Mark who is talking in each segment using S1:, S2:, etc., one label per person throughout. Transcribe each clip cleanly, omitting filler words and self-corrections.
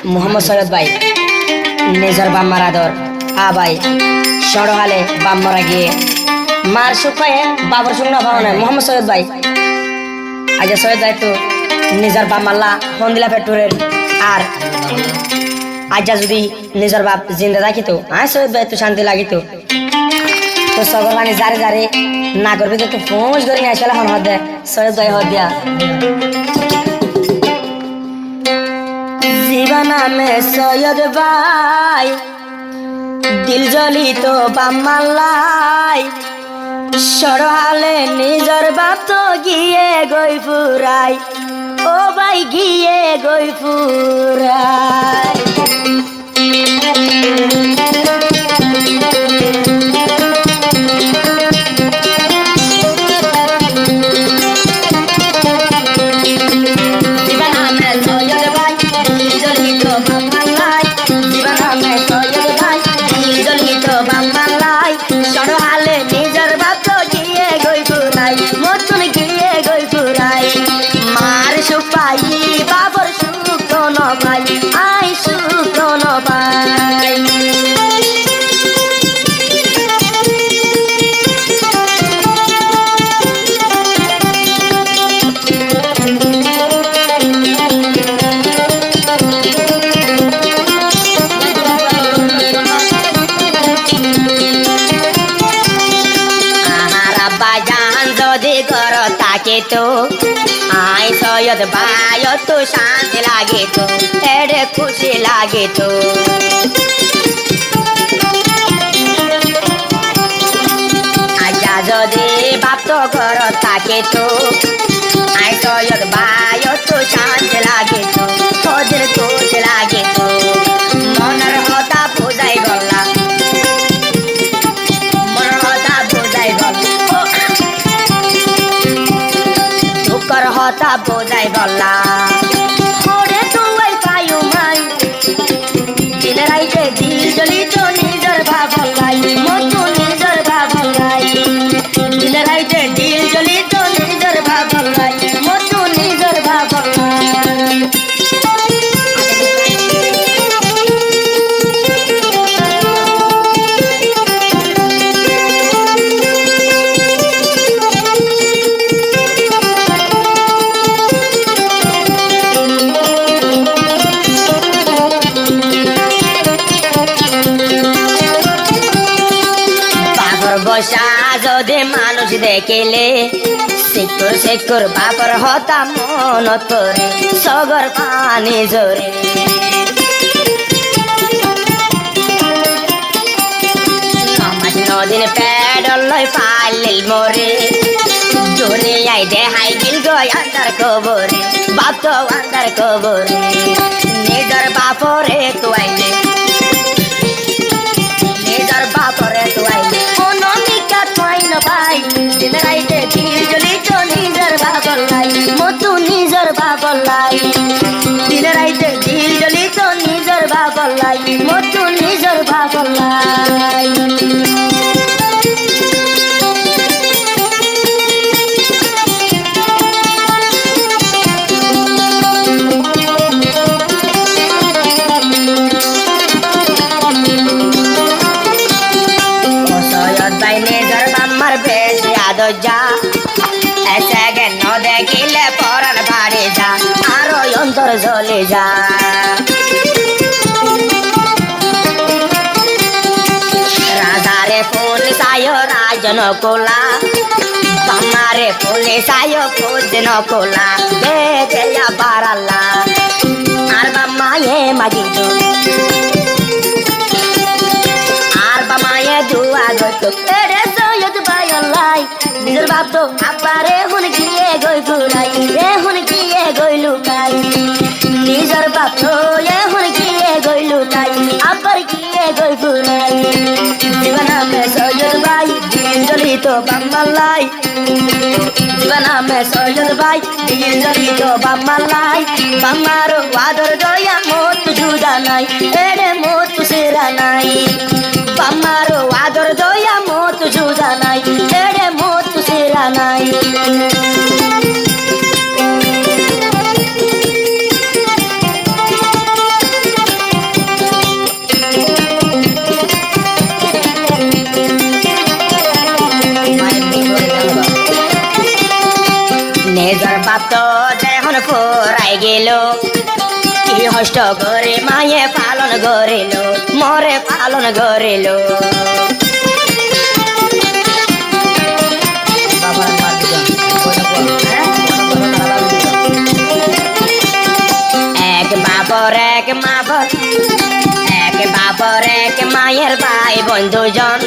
S1: মোহাম্মদ সৈয়দ ভাই নিজের বাম্মার আদর ভাই সড়হালে বাম্মারা গিয়ে মার সুখায়ে বাবর সুখ না পাওয়া মোহাম্মদ সৈয়দ ভাই আজ সৈয়দ ভাই তো নিজের বাম্মাল্লা হন্দিলা পেটুরের আর আজ যদি নিজের বাপ জিন্দা থাকিত সৈয়দ ভাই তো শান্তি লাগিত তো সগর মানে যারে যারে না করবে তো ফোঁস করে নিয়ে আসলে হন হদে সৈয়দ ভাই হদ দিয়া জীবনা মে সৈয়দ ভাই দিল জ্বলি তো বাম্মাল্লাই সরহালে নিজর বাপ তো গিয়ে গই ফুরাই ও ভাই গিয়ে গই ফুরাই তো আই সৈয়দ ভাই তো শান্তি লাগে তো এড়ে খুশি লাগে তো আজা যদি বাপ তো ঘর থাকে তো আই সৈয়দ ভাই তো শান্তি লাগে তো ওদের খুশি লাগে তো মনের হতা বোঝাই গলা মনের হতা বোঝাই গলা হতা বোঝাই গলা ওরে তুই পায়ু মাই দিলে রাইতে দিল জ্বলি তো নিজের ভাবলাই মতো নিজের ভাবলাই দিলে রাইতে দিল জ্বলি তো নিজের ভাবলাই মতো নিজের ভাবলাই বসা যদি মানুষ দেখিলে শিকুর শিকুর বাপর হতা মন তোরে সগর পানি জোরে নদিন পেডল লই পাইলিল মোরে দুনিয়ায় দেহাই গিল গয় আন্দার কবরে বাপ তো আন্দার কবরে নিজর বাপরে তো আইলে নিজর বাপরে তো আইলে ভাই দিন রাইতে দিল জ্বলি তো নিজের বাবলাই মতো নিজের বাবলাই দিন রাইতে দিল জ্বলি তো নিজের বাবলাই মতো নিজের বাবলাই যা এসে জ্ঞান দেখিলে পরাণ বাড়ি যা আরো অন্তর জ্বলে যা রাজারে পুলিশ আয় রাজন কোলা বামারে পুলিশ আয় খুঁজন কোলা দেয়া বারাল্লা আর বামায়ে মাগিত আর বামায়ে দুয়া গত নিজের বাপ তো আপারে হুন গিয়ে গই ফুরাই এ হুন গিয়ে গই লুকাই নিজের বাপ তো এ হুন গিয়ে গই লুকাই আপার গিয়ে গই ফুরাই জীবনা মে সৈয়দ ভাই দিল জ্বলি তো বাম্মাল্লাই জীবনা মে সৈয়দ ভাই দিল জ্বলি তো বাম্মাল্লাই বাম্মার আদর দয়া মত জুদা নাই এড়ে মত সেরা নাই বাম্মার আদর দয়া মত জুদা নাই এড়ে মত সেরা নাই বাই গেল কি হষ্ট করে মায়ে পালন করিল মরে পালন করিল এক বাবর এক মাবর এক বাবর এক মায়ের ভাই বন্ধুজন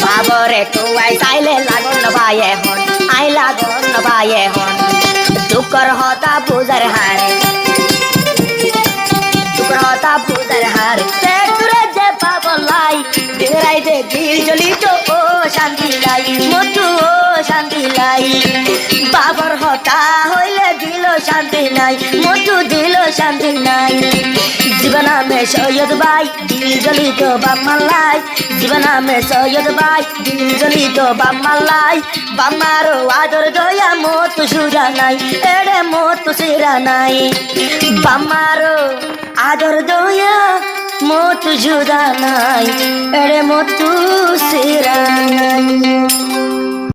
S1: বাবরে কুয়াই চাইলে লাগন ভাইয়ে হন আই লাগন ভাইয়ে হন দুঃখর হতা পূজার হারে দুঃখর হতা পূজার হারে তুরে যে পাবলাই বেড়াইতে দিল জ্বলিত ও শান্তি লাই মতু ও শান্তি লাই বাবর হতা হইলে দিল শান্তি নাই মতু দিল শান্তি নাই জীবনা মে সৈয়দ ভাই দিল জ্বলিত বাম্মালাই জীবনা মে সৈয়দ ভাই দিল জ্বলিত বাম্মালাই বাম্মারো আদর দয়া মত সুরা নাই এড়ে মত সিরা নাই বাম্মারো আদর দয়া মত জুদা নাই এড়ে মত সিরা নাই